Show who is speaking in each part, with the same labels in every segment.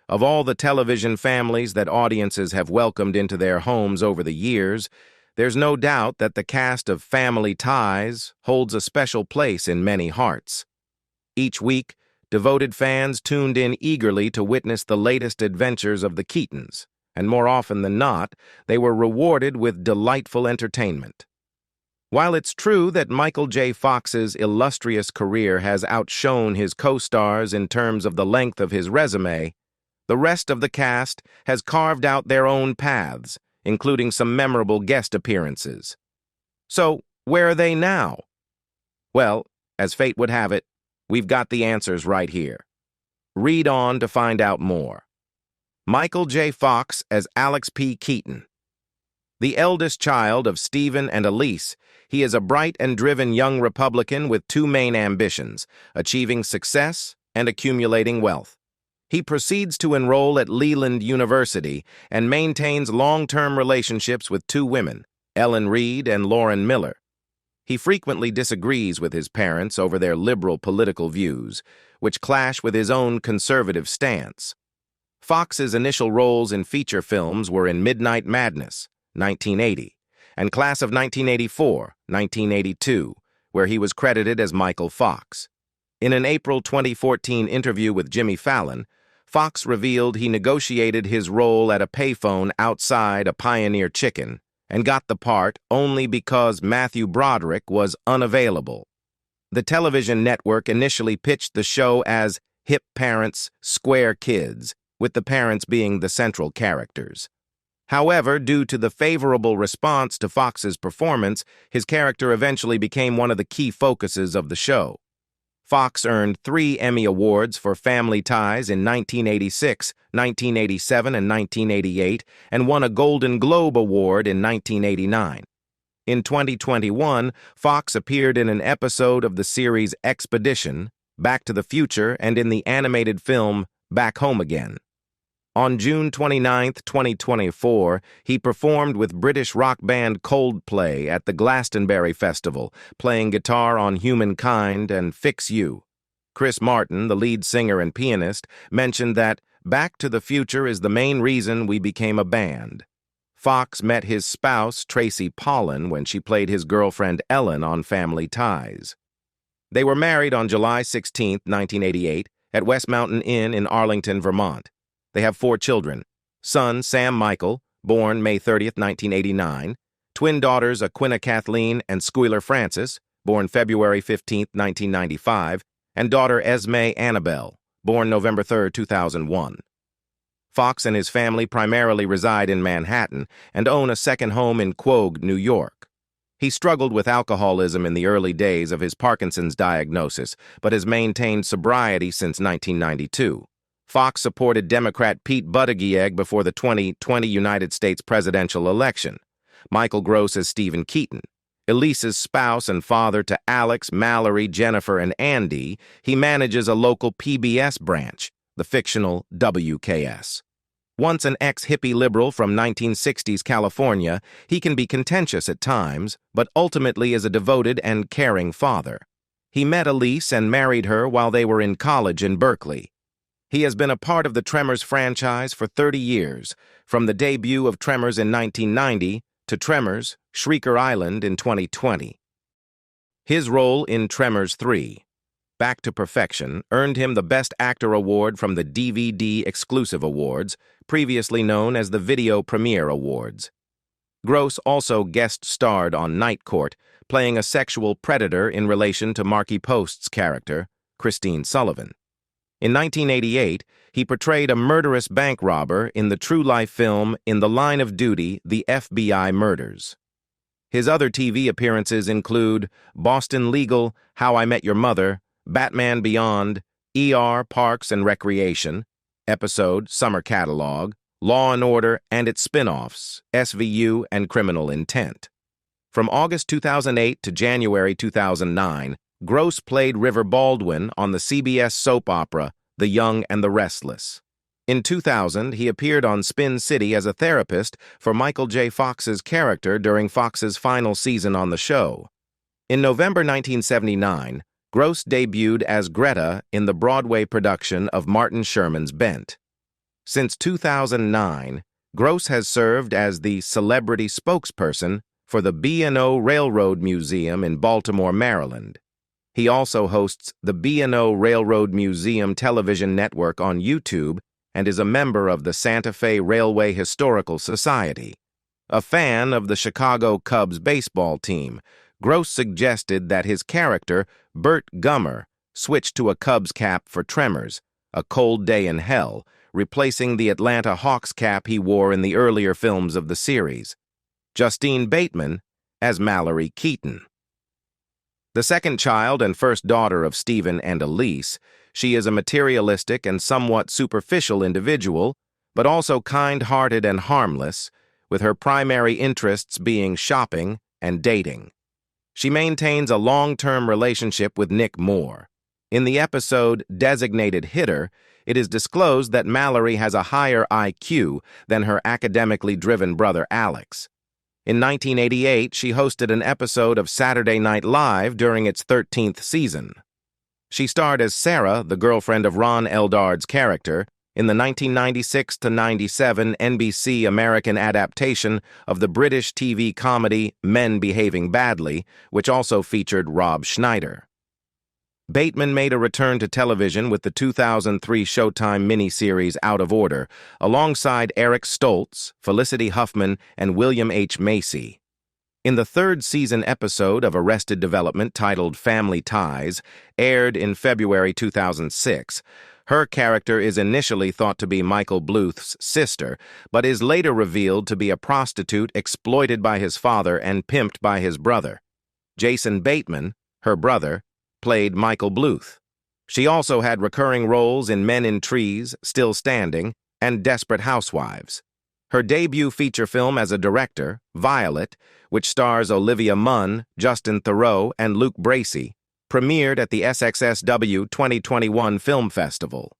Speaker 1: Of all the television families that audiences have welcomed into their homes over the years, there's no doubt that the cast of Family Ties holds a special place in many hearts. Each week, devoted fans tuned in eagerly to witness the latest adventures of the Keatons, and more often than not, they were rewarded with delightful entertainment. While it's true that Michael J. Fox's illustrious career has outshone his co-stars in terms of the length of his resume, the rest of the cast has carved out their own paths, including some memorable guest appearances. So, where are they now? Well, as fate would have it, we've got the answers right here. Read on to find out more. Michael J. Fox as Alex P. Keaton. The eldest child of Stephen and Elise, he is a bright and driven young Republican with two main ambitions, achieving success and accumulating wealth. He proceeds to enroll at Leland University and maintains long-term relationships with two women, Ellen Reed and Lauren Miller. He frequently disagrees with his parents over their liberal political views, which clash with his own conservative stance. Fox's initial roles in feature films were in Midnight Madness, 1980, and Class of 1984, 1982, where he was credited as Michael Fox. In an April 2014 interview with Jimmy Fallon, Fox revealed he negotiated his role at a payphone outside a Pioneer Chicken and got the part only because Matthew Broderick was unavailable. The television network initially pitched the show as Hip Parents, Square Kids, with the parents being the central characters. However, due to the favorable response to Fox's performance, his character eventually became one of the key focuses of the show. Fox earned 3 Emmy Awards for Family Ties in 1986, 1987, and 1988, and won a Golden Globe Award in 1989. In 2021, Fox appeared in an episode of the series Expedition, Back to the Future, and in the animated film Back Home Again. On June 29, 2024, he performed with British rock band Coldplay at the Glastonbury Festival, playing guitar on Humankind and Fix You. Chris Martin, the lead singer and pianist, mentioned that Back to the Future is the main reason we became a band. Fox met his spouse, Tracy Pollan, when she played his girlfriend Ellen on Family Ties. They were married on July 16, 1988, at West Mountain Inn in Arlington, Vermont. They have 4 children, son Sam Michael, born May 30, 1989, twin daughters Aquina Kathleen and Squealer Frances, born February 15, 1995, and daughter Esme Annabelle, born November 3, 2001. Fox and his family primarily reside in Manhattan and own a second home in Quogue, New York. He struggled with alcoholism in the early days of his Parkinson's diagnosis, but has maintained sobriety since 1992. Fox supported Democrat Pete Buttigieg before the 2020 United States presidential election. Michael Gross as Stephen Keaton. Elise's spouse and father to Alex, Mallory, Jennifer, and Andy, he manages a local PBS branch, the fictional WKS. Once an ex-hippie liberal from 1960s California, he can be contentious at times, but ultimately is a devoted and caring father. He met Elise and married her while they were in college in Berkeley. He has been a part of the Tremors franchise for 30 years, from the debut of Tremors in 1990 to Tremors, Shrieker Island in 2020. His role in Tremors 3, Back to Perfection, earned him the Best Actor Award from the DVD Exclusive Awards, previously known as the Video Premiere Awards. Gross also guest-starred on Night Court, playing a sexual predator in relation to Marky Post's character, Christine Sullivan. In 1988, he portrayed a murderous bank robber in the true-life film In the Line of Duty, The FBI Murders. His other TV appearances include Boston Legal, How I Met Your Mother, Batman Beyond, ER Parks and Recreation, episode Summer Catalog, Law and Order and its spin-offs, SVU and Criminal Intent. From August 2008 to January 2009, Gross played River Baldwin on the CBS soap opera The Young and the Restless. In 2000, he appeared on Spin City as a therapist for Michael J. Fox's character during Fox's final season on the show. In November 1979, Gross debuted as Greta in the Broadway production of Martin Sherman's Bent. Since 2009, Gross has served as the celebrity spokesperson for the B&O Railroad Museum in Baltimore, Maryland. He also hosts the B&O Railroad Museum television network on YouTube and is a member of the Santa Fe Railway Historical Society. A fan of the Chicago Cubs baseball team, Gross suggested that his character, Burt Gummer, switch to a Cubs cap for Tremors, A Cold Day in Hell, replacing the Atlanta Hawks cap he wore in the earlier films of the series. Justine Bateman as Mallory Keaton. The second child and first daughter of Stephen and Elise, she is a materialistic and somewhat superficial individual, but also kind-hearted and harmless, with her primary interests being shopping and dating. She maintains a long-term relationship with Nick Moore. In the episode Designated Hitter, it is disclosed that Mallory has a higher IQ than her academically driven brother Alex. In 1988, she hosted an episode of Saturday Night Live during its 13th season. She starred as Sarah, the girlfriend of Ron Eldard's character, in the 1996-97 NBC American adaptation of the British TV comedy Men Behaving Badly, which also featured Rob Schneider. Bateman made a return to television with the 2003 Showtime miniseries Out of Order, alongside Eric Stoltz, Felicity Huffman, and William H. Macy. In the third season episode of Arrested Development titled Family Ties, aired in February 2006, her character is initially thought to be Michael Bluth's sister, but is later revealed to be a prostitute exploited by his father and pimped by his brother. Jason Bateman, her brother, played Michael Bluth. She also had recurring roles in Men in Trees, Still Standing, and Desperate Housewives. Her debut feature film as a director, Violet, which stars Olivia Munn, Justin Theroux, and Luke Bracey, premiered at the SXSW 2021 Film Festival.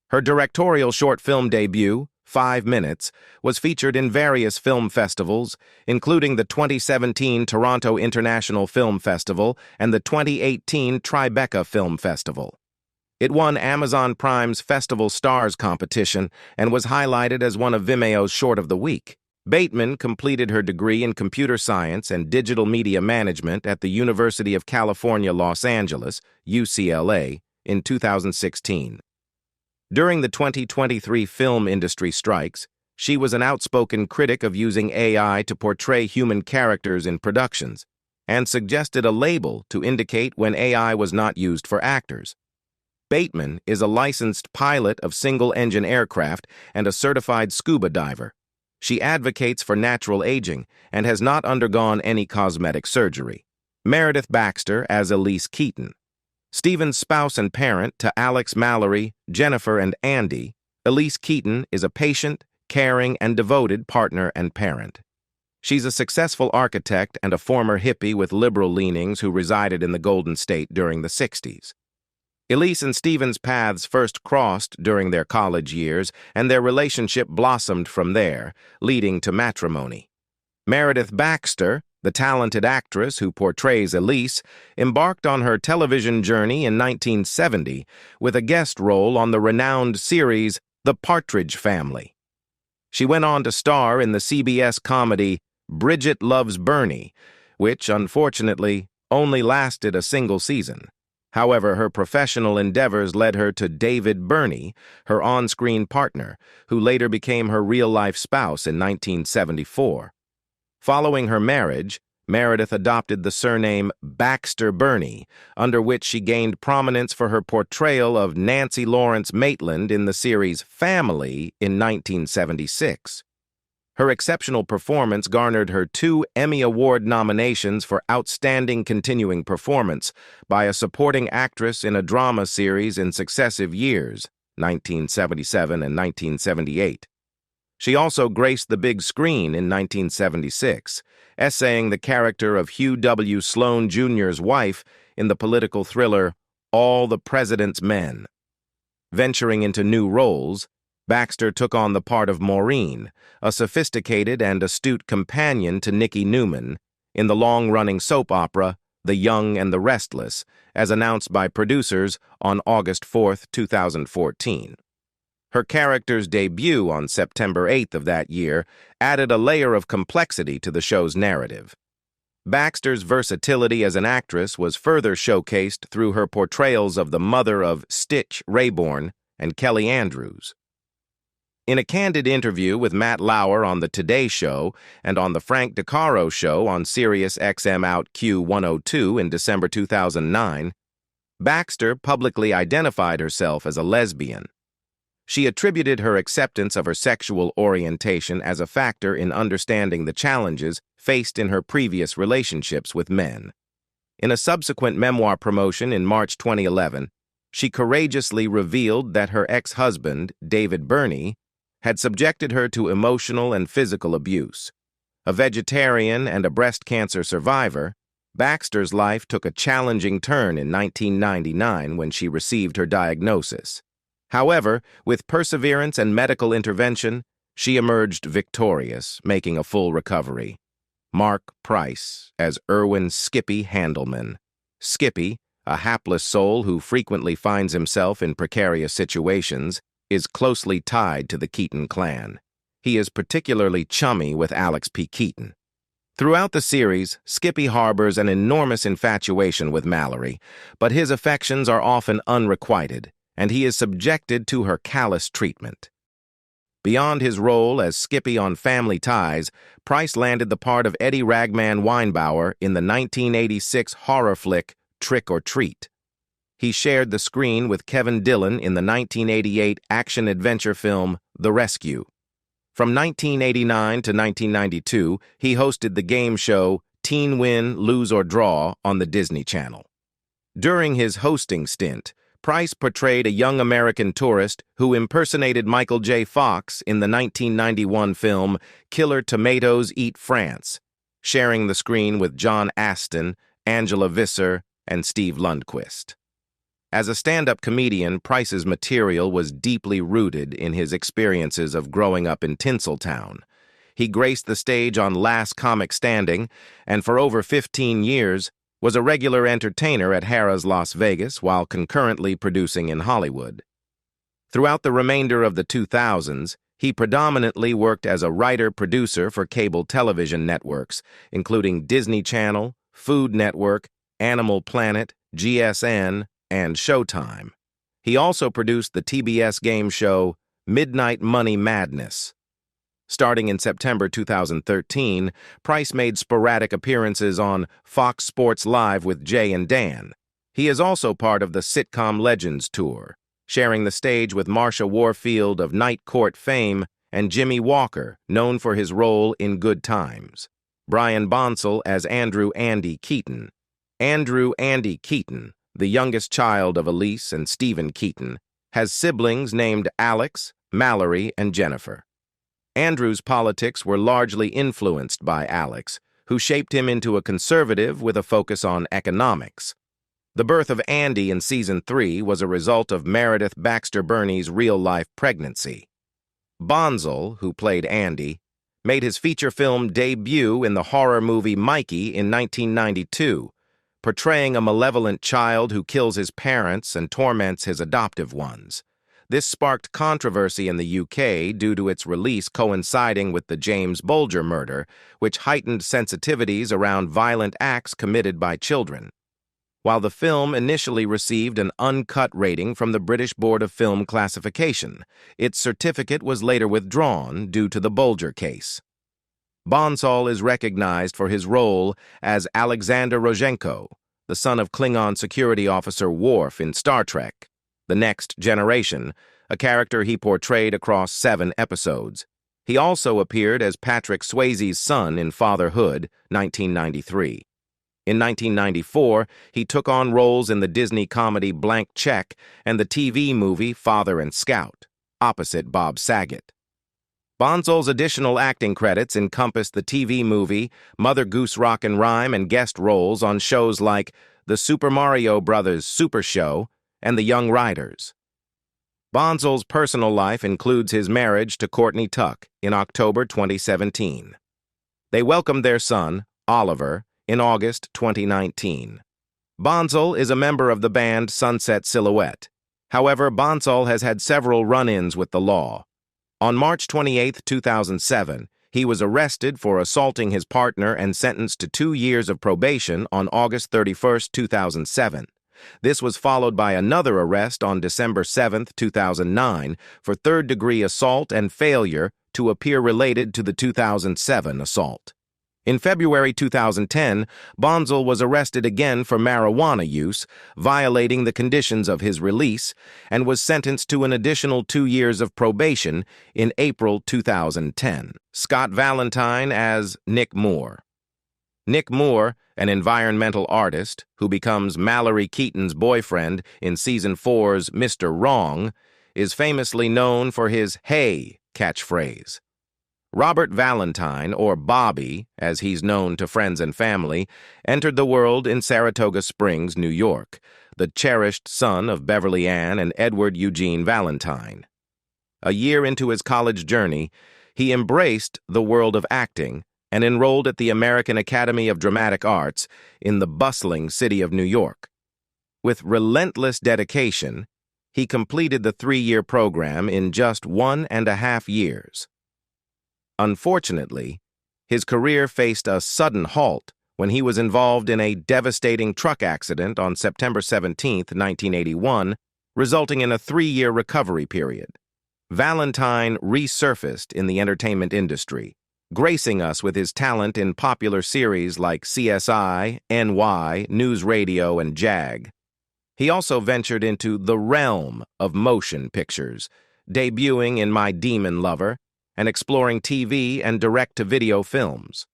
Speaker 1: Her directorial short film debut, 5 Minutes, was featured in various film festivals, including the 2017 Toronto International Film Festival and the 2018 Tribeca Film Festival. It won Amazon Prime's Festival Stars competition and was highlighted as one of Vimeo's Short of the Week. Bateman completed her degree in computer science and digital media management at the University of California, Los Angeles, UCLA, in 2016. During the 2023 film industry strikes, she was an outspoken critic of using AI to portray human characters in productions, and suggested a label to indicate when AI was not used for actors. Bateman is a licensed pilot of single-engine aircraft and a certified scuba diver. She advocates for natural aging and has not undergone any cosmetic surgery. Meredith Baxter as Elise Keaton. Stephen's spouse and parent to Alex, Mallory, Jennifer, and Andy, Elise Keaton is a patient, caring, and devoted partner and parent. She's a successful architect and a former hippie with liberal leanings who resided in the Golden State during the 60s. Elise and Stephen's paths first crossed during their college years, and their relationship blossomed from there, leading to matrimony. Meredith Baxter, the talented actress who portrays Elise, embarked on her television journey in 1970 with a guest role on the renowned series The Partridge Family. She went on to star in the CBS comedy Bridget Loves Bernie, which, unfortunately, only lasted a single season. However, her professional endeavors led her to David Burney, her on-screen partner, who later became her real-life spouse in 1974. Following her marriage, Meredith adopted the surname Baxter Burney, under which she gained prominence for her portrayal of Nancy Lawrence Maitland in the series Family in 1976. Her exceptional performance garnered her 2 Emmy Award nominations for Outstanding Continuing Performance by a supporting actress in a drama series in successive years, 1977 and 1978. She also graced the big screen in 1976, essaying the character of Hugh W. Sloan Jr.'s wife in the political thriller All the President's Men. Venturing into new roles, Baxter took on the part of Maureen, a sophisticated and astute companion to Nikki Newman, in the long-running soap opera The Young and the Restless, as announced by producers on August 4, 2014. Her character's debut on September 8th of that year added a layer of complexity to the show's narrative. Baxter's versatility as an actress was further showcased through her portrayals of the mother of Stitch Rayborn and Kelly Andrews. In a candid interview with Matt Lauer on The Today Show and on The Frank DeCaro Show on Sirius XM Out Q102 in December 2009, Baxter publicly identified herself as a lesbian. She attributed her acceptance of her sexual orientation as a factor in understanding the challenges faced in her previous relationships with men. In a subsequent memoir promotion in March 2011, she courageously revealed that her ex-husband, David Burney, had subjected her to emotional and physical abuse. A vegetarian and a breast cancer survivor, Baxter's life took a challenging turn in 1999 when she received her diagnosis. However, with perseverance and medical intervention, she emerged victorious, making a full recovery. Mark Price as Erwin Skippy Handelman. Skippy, a hapless soul who frequently finds himself in precarious situations, is closely tied to the Keaton clan. He is particularly chummy with Alex P. Keaton. Throughout the series, Skippy harbors an enormous infatuation with Mallory, but his affections are often unrequited, and he is subjected to her callous treatment. Beyond his role as Skippy on Family Ties, Price landed the part of Eddie Ragman Weinbauer in the 1986 horror flick Trick or Treat. He shared the screen with Kevin Dillon in the 1988 action-adventure film The Rescue. From 1989 to 1992, he hosted the game show Teen Win, Lose or Draw on the Disney Channel. During his hosting stint, Price portrayed a young American tourist who impersonated Michael J. Fox in the 1991 film Killer Tomatoes Eat France, sharing the screen with John Astin, Angela Visser, and Steve Lundquist. As a stand-up comedian, Price's material was deeply rooted in his experiences of growing up in Tinseltown. He graced the stage on Last Comic Standing, and for over 15 years was a regular entertainer at Harrah's Las Vegas while concurrently producing in Hollywood. Throughout the remainder of the 2000s, he predominantly worked as a writer-producer for cable television networks, including Disney Channel, Food Network, Animal Planet, GSN, and Showtime. He also produced the TBS game show Midnight Money Madness. Starting in September 2013, Price made sporadic appearances on Fox Sports Live with Jay and Dan. He is also part of the Sitcom Legends Tour, sharing the stage with Marsha Warfield of Night Court fame and Jimmy Walker, known for his role in Good Times. Brian Bonsall as Andrew Andy Keaton. Andrew Andy Keaton, the youngest child of Elise and Stephen Keaton, has siblings named Alex, Mallory, and Jennifer. Andrew's politics were largely influenced by Alex, who shaped him into a conservative with a focus on economics. The birth of Andy in Season 3 was a result of Meredith Baxter Burney's real-life pregnancy. Bonsall, who played Andy, made his feature film debut in the horror movie Mikey in 1992, portraying a malevolent child who kills his parents and torments his adoptive ones. This sparked controversy in the UK due to its release coinciding with the James Bulger murder, which heightened sensitivities around violent acts committed by children. While the film initially received an uncut rating from the British Board of Film Classification, its certificate was later withdrawn due to the Bulger case. Bonsall is recognized for his role as Alexander Rozhenko, the son of Klingon security officer Worf in Star Trek: The Next Generation, a character he portrayed across 7 episodes. He also appeared as Patrick Swayze's son in Fatherhood, 1993. In 1994, he took on roles in the Disney comedy Blank Check and the TV movie Father and Scout, opposite Bob Saget. Bonsall's additional acting credits encompass the TV movie Mother Goose Rock and Rhyme and guest roles on shows like The Super Mario Bros. Super Show and The Young Riders. Bonsall's personal life includes his marriage to Courtney Cox in October 2017. They welcomed their son, Oliver, in August 2019. Bonsall is a member of the band Sunset Silhouette. However, Bonsall has had several run-ins with the law. On March 28, 2007, he was arrested for assaulting his partner and sentenced to 2 years of probation on August 31, 2007. This was followed by another arrest on December 7, 2009, for third-degree assault and failure to appear related to the 2007 assault. In February 2010, Bonsall was arrested again for marijuana use, violating the conditions of his release, and was sentenced to an additional 2 years of probation in April 2010. Scott Valentine as Nick Moore. Nick Moore, an environmental artist who becomes Mallory Keaton's boyfriend in Season 4's Mr. Wrong, is famously known for his "Hey" catchphrase. Robert Valentine, or Bobby, as he's known to friends and family, entered the world in Saratoga Springs, New York, the cherished son of Beverly Ann and Edward Eugene Valentine. A year into his college journey, he embraced the world of acting and enrolled at the American Academy of Dramatic Arts in the bustling city of New York. With relentless dedication, he completed the 3-year program in just 1.5 years. Unfortunately, his career faced a sudden halt when he was involved in a devastating truck accident on September 17, 1981, resulting in a 3-year recovery period. Valentine resurfaced in the entertainment industry, gracing us with his talent in popular series like CSI, NY, News Radio, and JAG. He also ventured into the realm of motion pictures, debuting in My Demon Lover, and exploring TV and direct-to-video films.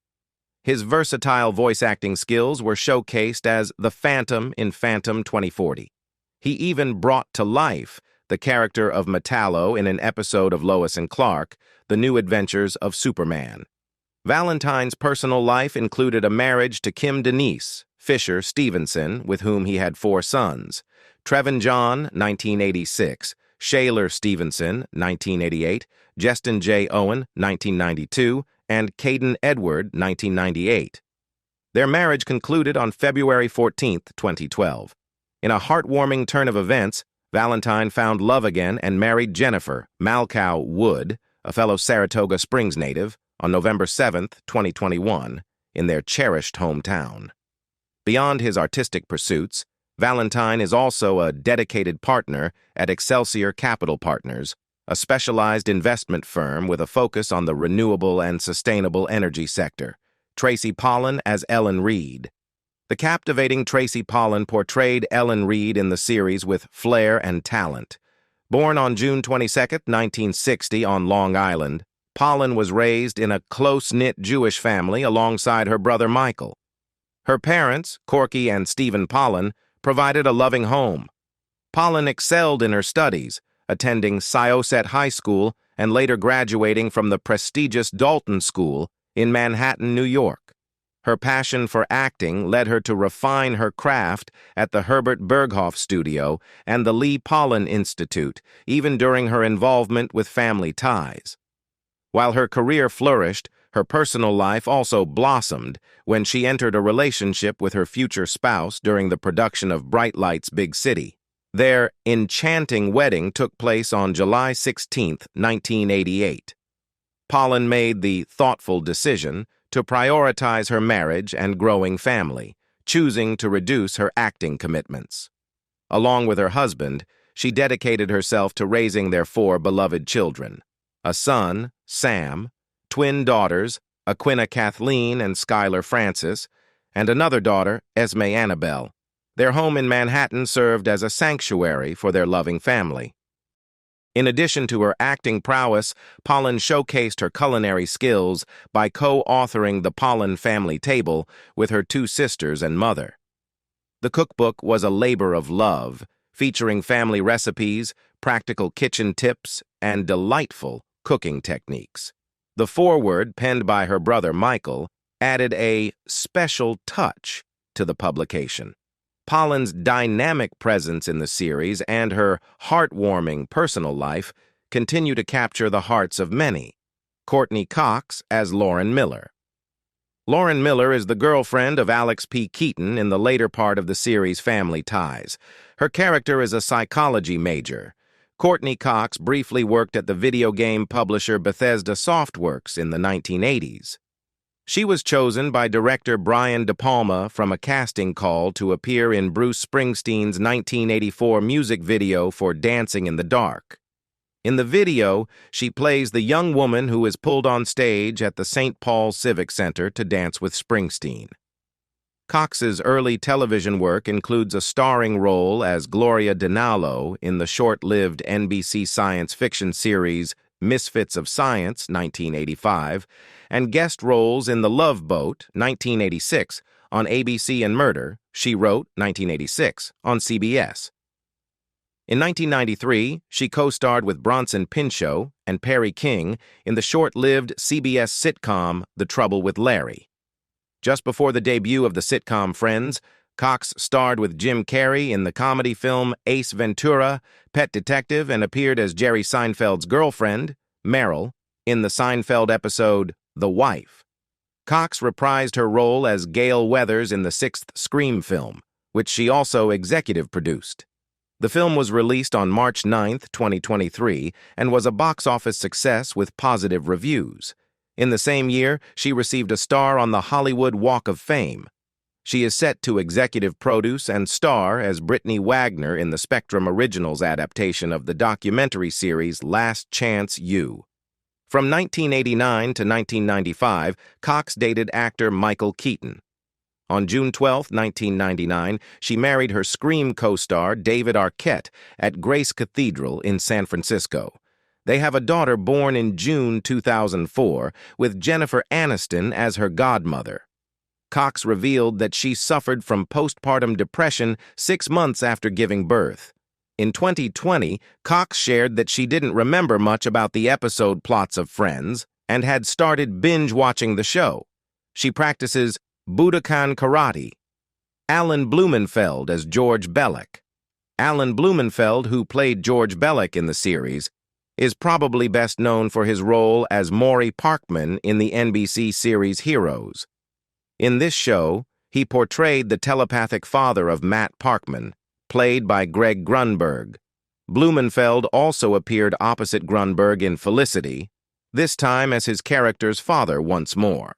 Speaker 1: His versatile voice acting skills were showcased as the Phantom in Phantom 2040. He even brought to life the character of Metallo in an episode of Lois and Clark, The New Adventures of Superman. Valentine's personal life included a marriage to Kim Denise Fisher Stevenson, with whom he had 4 sons: Trevin John, 1986, Shaler Stevenson, 1988, Justin J. Owen, 1992, and Caden Edward, 1998. Their marriage concluded on February 14, 2012. In a heartwarming turn of events, Valentine found love again and married Jennifer Malcow Wood, a fellow Saratoga Springs native, on November 7, 2021, in their cherished hometown. Beyond his artistic pursuits, Valentine is also a dedicated partner at Excelsior Capital Partners, a specialized investment firm with a focus on the renewable and sustainable energy sector. Tracy Pollan as Ellen Reed. The captivating Tracy Pollan portrayed Ellen Reed in the series with flair and talent. Born on June 22, 1960, on Long Island, Pollan was raised in a close-knit Jewish family alongside her brother Michael. Her parents, Corky and Stephen Pollan, provided a loving home. Pollan excelled in her studies, attending Syosset High School and later graduating from the prestigious Dalton School in Manhattan, New York. Her passion for acting led her to refine her craft at the Herbert Berghoff Studio and the Lee Pollan Institute, even during her involvement with family ties. While her career flourished, her personal life also blossomed when she entered a relationship with her future spouse during the production of Bright Lights, Big City. Their enchanting wedding took place on July 16, 1988. Pollan made the thoughtful decision to prioritize her marriage and growing family, choosing to reduce her acting commitments. Along with her husband, she dedicated herself to raising their 4 beloved children: a son, Sam, twin daughters, Aquina Kathleen and Skylar Francis, and another daughter, Esme Annabelle. Their home in Manhattan served as a sanctuary for their loving family. In addition to her acting prowess, Pollan showcased her culinary skills by co-authoring the Pollan family table with her 2 sisters and mother. The cookbook was a labor of love, featuring family recipes, practical kitchen tips, and delightful cooking techniques. The foreword, penned by her brother Michael, added a special touch to the publication. Pollan's dynamic presence in the series and her heartwarming personal life continue to capture the hearts of many. Courtney Cox as Lauren Miller. Lauren Miller is the girlfriend of Alex P. Keaton in the later part of the series Family Ties. Her character is a psychology major. Courtney Cox briefly worked at the video game publisher Bethesda Softworks in the 1980s. She was chosen by director Brian De Palma from a casting call to appear in Bruce Springsteen's 1984 music video for Dancing in the Dark. In the video, she plays the young woman who is pulled on stage at the St. Paul Civic Center to dance with Springsteen. Cox's early television work includes a starring role as Gloria Dinalo in the short-lived NBC science fiction series Misfits of Science, 1985, and guest roles in The Love Boat, 1986, on ABC, and Murder, She Wrote, 1986, on CBS. In 1993, she co-starred with Bronson Pinchot and Perry King in the short-lived CBS sitcom The Trouble with Larry. Just before the debut of the sitcom Friends, Cox starred with Jim Carrey in the comedy film Ace Ventura, Pet Detective, and appeared as Jerry Seinfeld's girlfriend, Meryl, in the Seinfeld episode The Wife. Cox reprised her role as Gail Weathers in the sixth Scream film, which she also executive produced. The film was released on March 9, 2023, and was a box office success with positive reviews. In the same year, she received a star on the Hollywood Walk of Fame. She is set to executive produce and star as Brittany Wagner in the Spectrum Originals adaptation of the documentary series Last Chance U. From 1989 to 1995, Cox dated actor Michael Keaton. On June 12, 1999, she married her Scream co-star David Arquette at Grace Cathedral in San Francisco. They have a daughter born in June 2004, with Jennifer Aniston as her godmother. Cox revealed that she suffered from postpartum depression 6 months after giving birth. In 2020, Cox shared that she didn't remember much about the episode plots of Friends and had started binge-watching the show. She practices Budokan karate. Alan Blumenfeld as George Bellick. Alan Blumenfeld, who played George Bellick in the series, is probably best known for his role as Maury Parkman in the NBC series Heroes. In this show, he portrayed the telepathic father of Matt Parkman, played by Greg Grunberg. Blumenfeld also appeared opposite Grunberg in Felicity, this time as his character's father once more.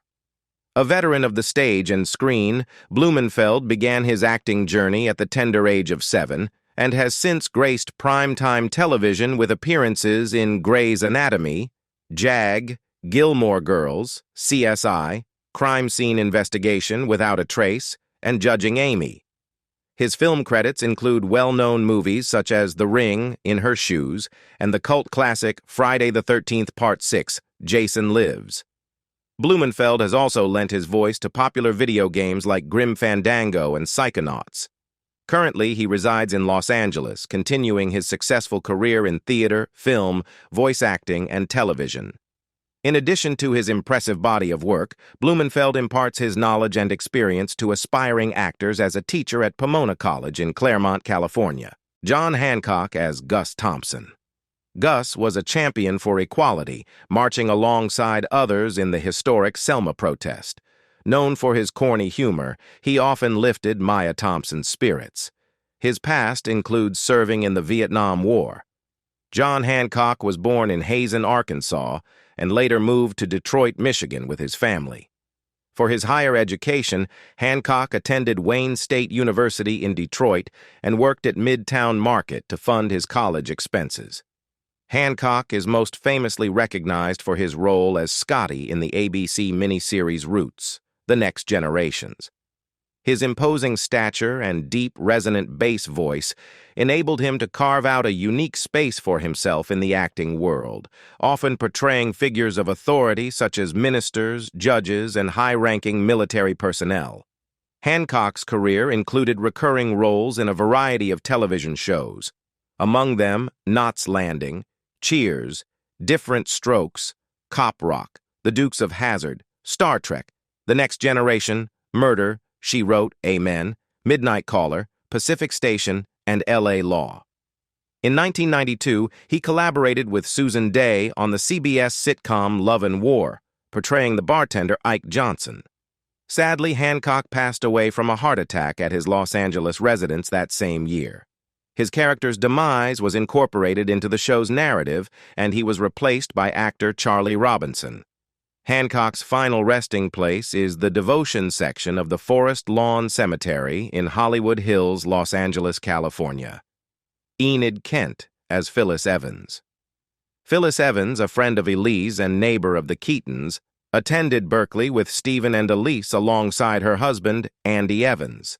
Speaker 1: A veteran of the stage and screen, Blumenfeld began his acting journey at the tender age of 7 and has since graced primetime television with appearances in Grey's Anatomy, JAG, Gilmore Girls, CSI, Crime Scene Investigation Without a Trace, and Judging Amy. His film credits include well-known movies such as The Ring, In Her Shoes, and the cult classic Friday the 13th Part 6, Jason Lives. Blumenfeld has also lent his voice to popular video games like Grim Fandango and Psychonauts. Currently, he resides in Los Angeles, continuing his successful career in theater, film, voice acting, and television. In addition to his impressive body of work, Blumenfeld imparts his knowledge and experience to aspiring actors as a teacher at Pomona College in Claremont, California. John Hancock as Gus Thompson. Gus was a champion for equality, marching alongside others in the historic Selma protest. Known for his corny humor, he often lifted Maya Thompson's spirits. His past includes serving in the Vietnam War. John Hancock was born in Hazen, Arkansas, and later moved to Detroit, Michigan with his family. For his higher education, Hancock attended Wayne State University in Detroit and worked at Midtown Market to fund his college expenses. Hancock is most famously recognized for his role as Scotty in the ABC miniseries Roots, The Next Generations. His imposing stature and deep, resonant bass voice enabled him to carve out a unique space for himself in the acting world, often portraying figures of authority such as ministers, judges, and high-ranking military personnel. Hancock's career included recurring roles in a variety of television shows, among them Knots Landing, Cheers, Different Strokes, Cop Rock, The Dukes of Hazzard, Star Trek, The Next Generation, Murder, She Wrote, Amen, Midnight Caller, Pacific Station, and L.A. Law. In 1992, he collaborated with Susan Dey on the CBS sitcom Love and War, portraying the bartender Ike Johnson. Sadly, Hancock passed away from a heart attack at his Los Angeles residence that same year. His character's demise was incorporated into the show's narrative, and he was replaced by actor Charlie Robinson. Hancock's final resting place is the devotion section of the Forest Lawn Cemetery in Hollywood Hills, Los Angeles, California. Enid Kent as Phyllis Evans. Phyllis Evans, a friend of Elise and neighbor of the Keatons, attended Berkeley with Stephen and Elise alongside her husband, Andy Evans.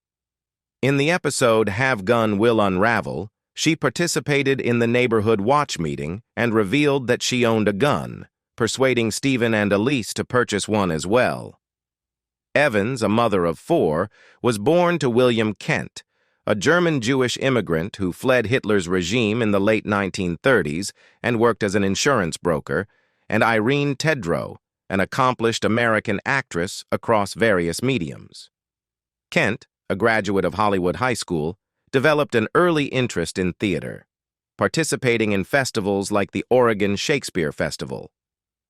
Speaker 1: In the episode Have Gun Will Unravel, she participated in the neighborhood watch meeting and revealed that she owned a gun, persuading Stephen and Elise to purchase one as well. Evans, a mother of 4, was born to William Kent, a German-Jewish immigrant who fled Hitler's regime in the late 1930s and worked as an insurance broker, and Irene Tedrow, an accomplished American actress across various mediums. Kent, a graduate of Hollywood High School, developed an early interest in theater, participating in festivals like the Oregon Shakespeare Festival.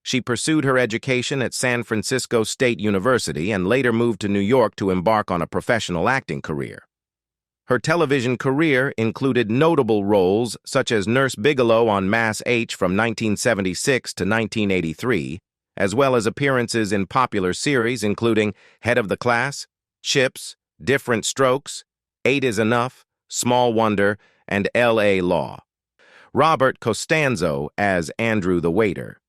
Speaker 1: She pursued her education at San Francisco State University and later moved to New York to embark on a professional acting career. Her television career included notable roles such as Nurse Bigelow on Mass H from 1976 to 1983, as well as appearances in popular series including Head of the Class, Chips, Different Strokes, 8 is Enough, Small Wonder, and L.A. Law. Robert Costanzo as Andrew the waiter.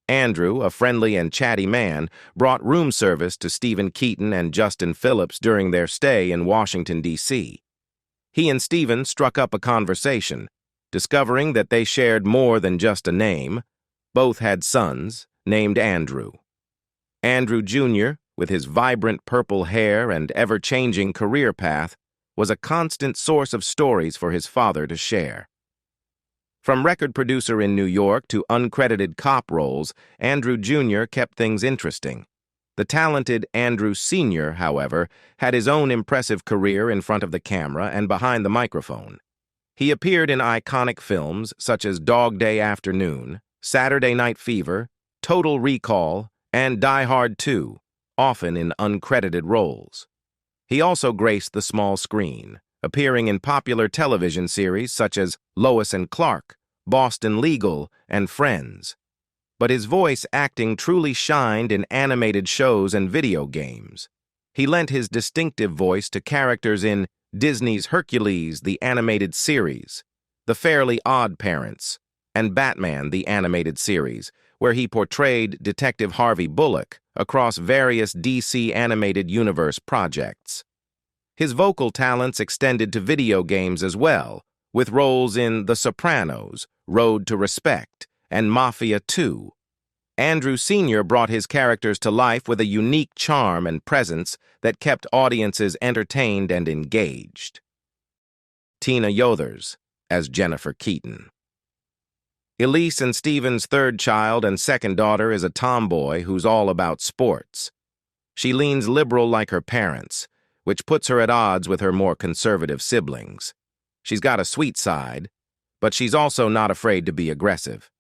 Speaker 1: Andrew, a friendly and chatty man, brought room service to Stephen Keaton and Justin Phillips during their stay in Washington, D.C. He and Stephen struck up a conversation, discovering that they shared more than just a name. Both had sons named Andrew. Andrew Jr., with his vibrant purple hair and ever-changing career path, was a constant source of stories for his father to share. From record producer in New York to uncredited cop roles, Andrew Jr. kept things interesting. The talented Andrew Sr., however, had his own impressive career in front of the camera and behind the microphone. He appeared in iconic films such as Dog Day Afternoon, Saturday Night Fever, Total Recall, and Die Hard 2, often in uncredited roles. He also graced the small screen, appearing in popular television series such as Lois and Clark, Boston Legal, and Friends. But his voice acting truly shined in animated shows and video games. He lent his distinctive voice to characters in Disney's Hercules, the animated series, The Fairly Odd Parents, and Batman, the animated series, where he portrayed Detective Harvey Bullock across various DC Animated Universe projects. His vocal talents extended to video games as well, with roles in The Sopranos, Road to Respect, and Mafia 2. Andrew Sr. brought his characters to life with a unique charm and presence that kept audiences entertained and engaged. Tina Yothers as Jennifer Keaton. Elise and Stephen's third child and second daughter is a tomboy who's all about sports. She leans liberal like her parents, which puts her at odds with her more conservative siblings. She's got a sweet side, but she's also not afraid to be aggressive.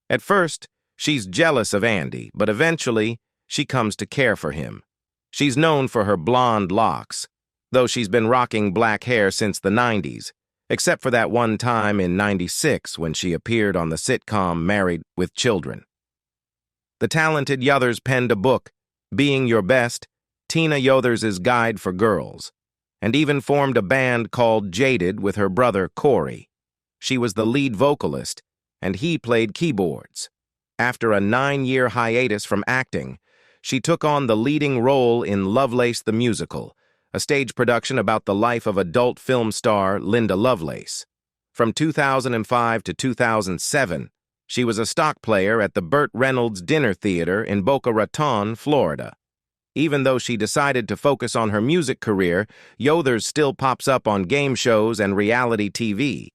Speaker 1: At first, she's jealous of Andy, but eventually, she comes to care for him. She's known for her blonde locks, though she's been rocking black hair since the 90s, except for that one time in '96 when she appeared on the sitcom Married with Children. The talented Yothers penned a book, Being Your Best, Tina Yothers' Guide for Girls, and even formed a band called Jaded with her brother Corey. She was the lead vocalist, and he played keyboards. After a 9-year hiatus from acting, she took on the leading role in Lovelace the Musical, a stage production about the life of adult film star Linda Lovelace. From 2005 to 2007, she was a stock player at the Burt Reynolds Dinner Theater in Boca Raton, Florida. Even though she decided to focus on her music career, Yothers still pops up on game shows and reality TV.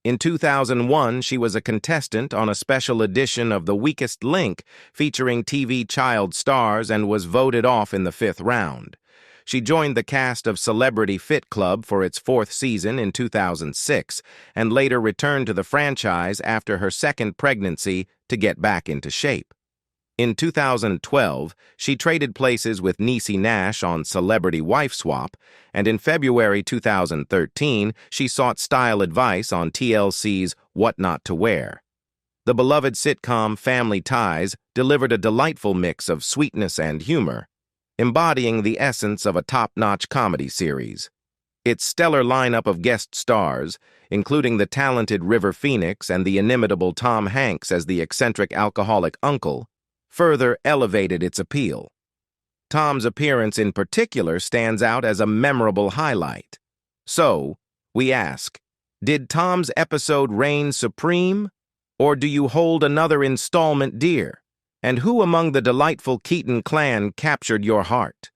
Speaker 1: In 2001, she was a contestant on a special edition of The Weakest Link featuring TV child stars and was voted off in the 5th round. She joined the cast of Celebrity Fit Club for its 4th season in 2006 and later returned to the franchise after her second pregnancy to get back into shape. In 2012, she traded places with Niecy Nash on Celebrity Wife Swap, and in February 2013, she sought style advice on TLC's What Not to Wear. The beloved sitcom Family Ties delivered a delightful mix of sweetness and humor, embodying the essence of a top-notch comedy series. Its stellar lineup of guest stars, including the talented River Phoenix and the inimitable Tom Hanks as the eccentric alcoholic uncle, further elevated its appeal. Tom's appearance in particular stands out as a memorable highlight. So, we ask, did Tom's episode reign supreme, or do you hold another installment dear? And who among the delightful Keaton clan captured your heart?